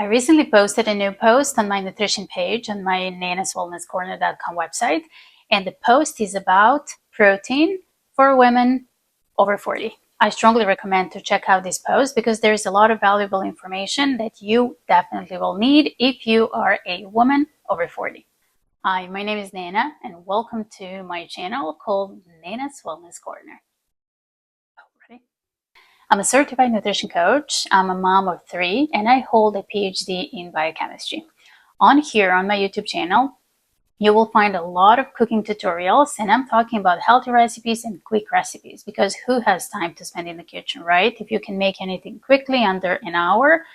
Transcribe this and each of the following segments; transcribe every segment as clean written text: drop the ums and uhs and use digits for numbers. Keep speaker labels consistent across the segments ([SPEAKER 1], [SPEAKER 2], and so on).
[SPEAKER 1] I recently posted a new post on my nutrition page on my nanaswellnesscorner.com website, and the post is about protein for women over 40. I strongly recommend to check out this post because there's a lot of valuable information that you definitely will need if you are a woman over 40. Hi, my name is Nana, and welcome to my channel called Nana's Wellness Corner. Ready? I'm a certified nutrition coach, I'm a mom of 3, and I hold a PhD in biochemistry. On here, on my YouTube channel, you will find a lot of cooking tutorials, and I'm talking about healthy recipes and quick recipes because who has time to spend in the kitchen, right? If you can make anything quickly under an hour,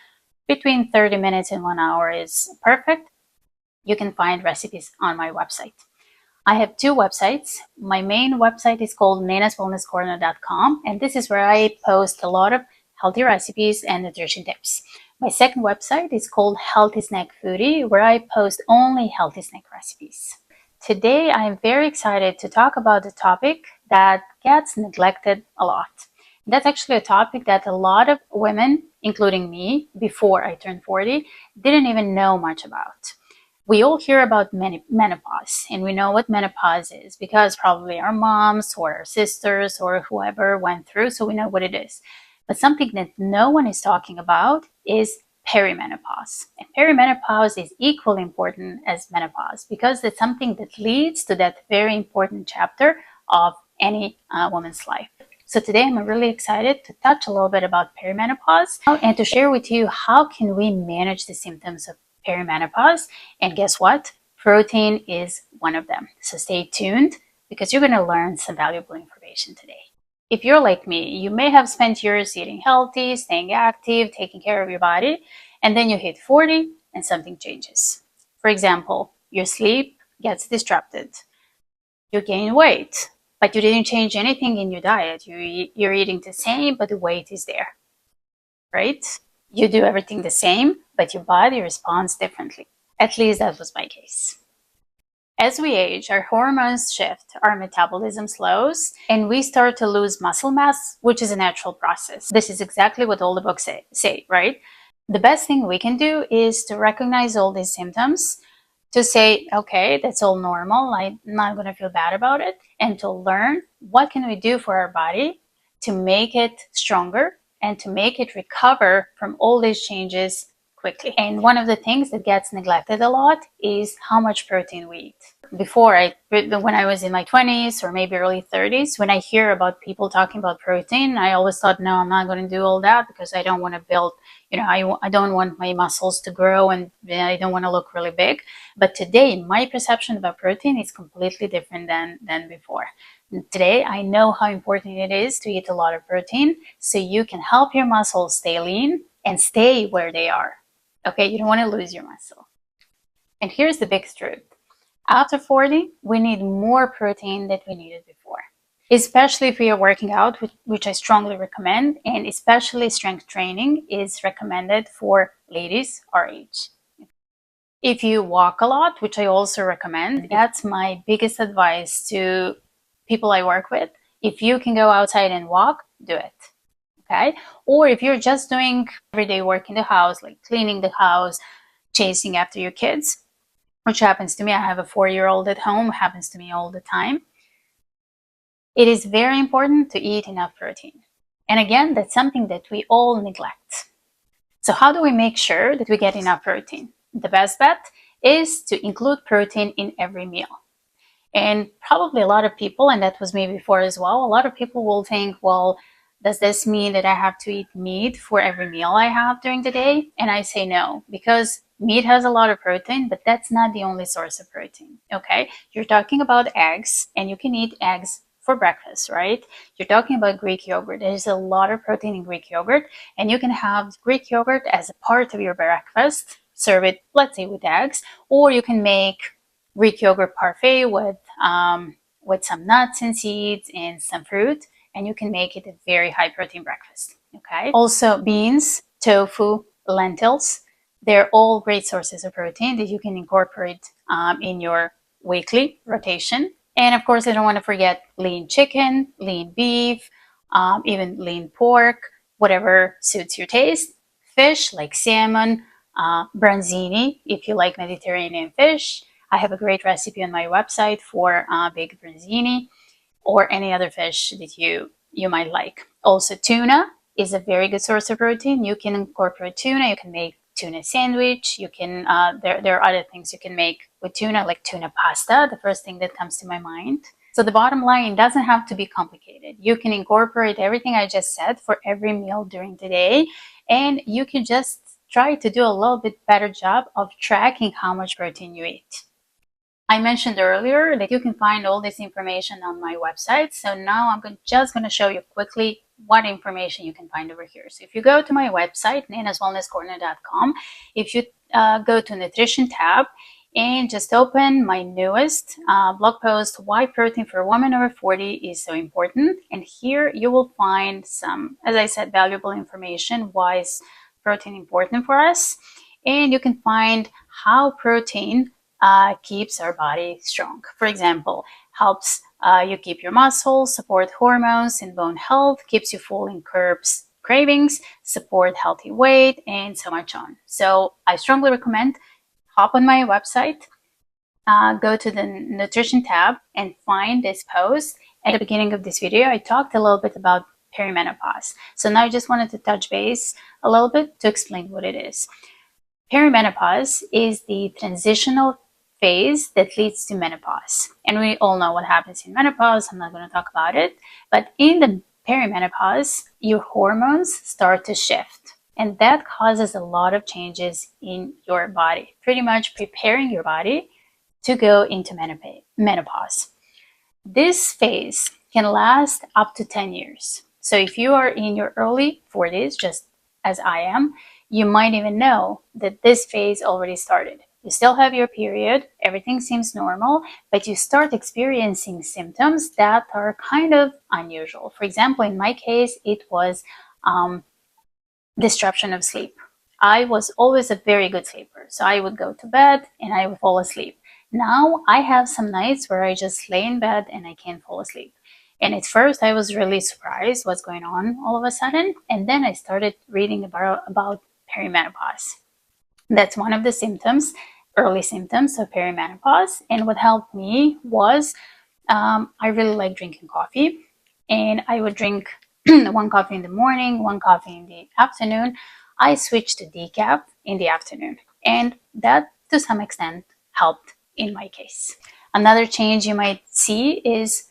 [SPEAKER 1] between 30 minutes and 1 hour is perfect. You can find recipes on my website. I have 2 websites. My main website is called nanaswellnesscorner.com, and this is where I post a lot of healthy recipes and nutrition tips. My second website is called Healthy Snack Foodie, where I post only healthy snack recipes. Today, I am very excited to talk about a topic that gets neglected a lot. That's actually a topic that a lot of women, including me, before I turned 40, didn't even know much about. We all hear about menopause, and we know what menopause is because probably our moms or our sisters or whoever went through, so we know what it is. But something that no one is talking about is perimenopause. And perimenopause is equally important as menopause because it's something that leads to that very important chapter of any woman's life. So today I'm really excited to touch a little bit about perimenopause and to share with you how can we manage the symptoms of perimenopause. And guess what? Protein is one of them. So stay tuned because you're going to learn some valuable information today. If you're like me, you may have spent years eating healthy, staying active, taking care of your body, and then you hit 40 and something changes. For example, your sleep gets disrupted. You gain weight, but you didn't change anything in your diet. You're eating the same, but the weight is there, right? You do everything the same, but your body responds differently. At least that was my case. As we age, our hormones shift, our metabolism slows, and we start to lose muscle mass, which is a natural process. This is exactly what all the books say, right? The best thing we can do is to recognize all these symptoms, to say, okay, that's all normal, I'm not going to feel bad about it, and to learn what can we do for our body to make it stronger and to make it recover from all these changes quickly. And one of the things that gets neglected a lot is how much protein we eat. Before, when I was in my 20s or maybe early 30s, when I hear about people talking about protein, I always thought, no, I'm not going to do all that because I don't want to build, I don't want my muscles to grow and I don't want to look really big. But today, my perception about protein is completely different than before. Today, I know how important it is to eat a lot of protein so you can help your muscles stay lean and stay where they are. Okay, you don't want to lose your muscle. And here's the big truth. After 40, we need more protein than we needed before, especially if we are working out, which I strongly recommend, and especially strength training is recommended for ladies our age. If you walk a lot, which I also recommend, that's my biggest advice to people I work with. If you can go outside and walk, do it. Okay? Or if you're just doing everyday work in the house, like cleaning the house, chasing after your kids, which happens to me. I have a 4-year-old at home, happens to me all the time. It is very important to eat enough protein. And again, that's something that we all neglect. So how do we make sure that we get enough protein? The best bet is to include protein in every meal. And probably a lot of people, and that was me before as well, a lot of people will think, well, does this mean that I have to eat meat for every meal I have during the day? And I say no, because meat has a lot of protein, but that's not the only source of protein, okay? You're talking about eggs, and you can eat eggs for breakfast, right? You're talking about Greek yogurt. There's a lot of protein in Greek yogurt, and you can have Greek yogurt as a part of your breakfast, serve it, let's say, with eggs, or you can make Greek yogurt parfait with some nuts and seeds and some fruit, and you can make it a very high protein breakfast, okay? Also, beans, tofu, lentils, they're all great sources of protein that you can incorporate in your weekly rotation. And of course, I don't want to forget lean chicken, lean beef, even lean pork, whatever suits your taste. Fish like salmon, branzini if you like Mediterranean fish. I have a great recipe on my website for baked branzini, or any other fish that you might like. Also, tuna is a very good source of protein. You can incorporate tuna. You can make tuna sandwich. You can there are other things you can make with tuna, like tuna pasta. The first thing that comes to my mind. So the bottom line, doesn't have to be complicated. You can incorporate everything I just said for every meal during the day, and you can just try to do a little bit better job of tracking how much protein you eat. I mentioned earlier that you can find all this information on my website. So now I'm just going to show you quickly what information you can find over here. So if you go to my website, nanaswellnesscorner.com, if you go to nutrition tab and just open my newest blog post, why protein for women over 40 is so important. And here you will find some, as I said, valuable information. Why is protein important for us? And you can find how protein keeps our body strong. For example, helps you keep your muscles, support hormones and bone health, keeps you full and curbs cravings, support healthy weight, and so much on. So I strongly recommend hop on my website, go to the nutrition tab and find this post. At the beginning of this video, I talked a little bit about perimenopause. So now I just wanted to touch base a little bit to explain what it is. Perimenopause is the transitional phase that leads to menopause. And we all know what happens in menopause. I'm not going to talk about it. But in the perimenopause, your hormones start to shift. And that causes a lot of changes in your body, pretty much preparing your body to go into menopause. This phase can last up to 10 years. So if you are in your early 40s, just as I am, you might even know that this phase already started. You still have your period, everything seems normal, but you start experiencing symptoms that are kind of unusual. For example, in my case, it was disruption of sleep. I was always a very good sleeper, so I would go to bed and I would fall asleep. Now I have some nights where I just lay in bed and I can't fall asleep. And at first I was really surprised what's going on all of a sudden. And then I started reading about perimenopause. That's one of the symptoms, early symptoms of perimenopause. And what helped me was I really like drinking coffee. And I would drink one coffee in the morning, one coffee in the afternoon. I switched to decaf in the afternoon. And that, to some extent, helped in my case. Another change you might see is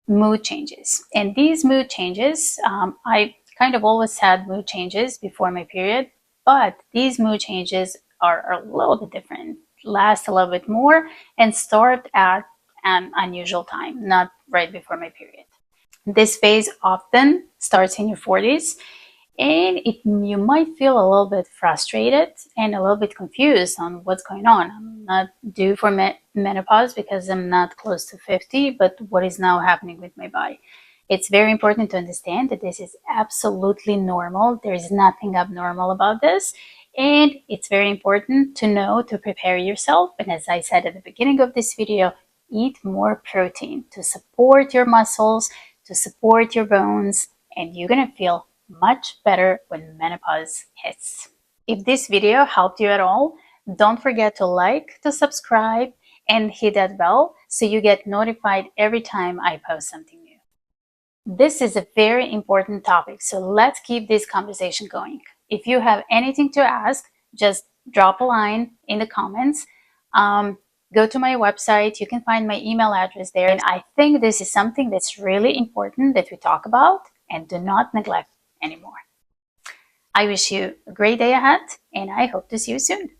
[SPEAKER 1] mood changes. And these mood changes, I kind of always had mood changes before my period, but these mood changes are a little bit different, last a little bit more, and start at an unusual time, not right before my period. This phase often starts in your 40s, and you might feel a little bit frustrated and a little bit confused on what's going on. I'm not due for menopause because I'm not close to 50, but what is now happening with my body? It's very important to understand that this is absolutely normal. There is nothing abnormal about this. And it's very important to know to prepare yourself. And as I said at the beginning of this video, eat more protein to support your muscles, to support your bones, and you're going to feel much better when menopause hits. If this video helped you at all, don't forget to like, to subscribe, and hit that bell so you get notified every time I post something new. This is a very important topic, so let's keep this conversation going. If you have anything to ask, just drop a line in the comments. Go to my website. You can find my email address there. And I think this is something that's really important that we talk about and do not neglect anymore. I wish you a great day ahead, and I hope to see you soon.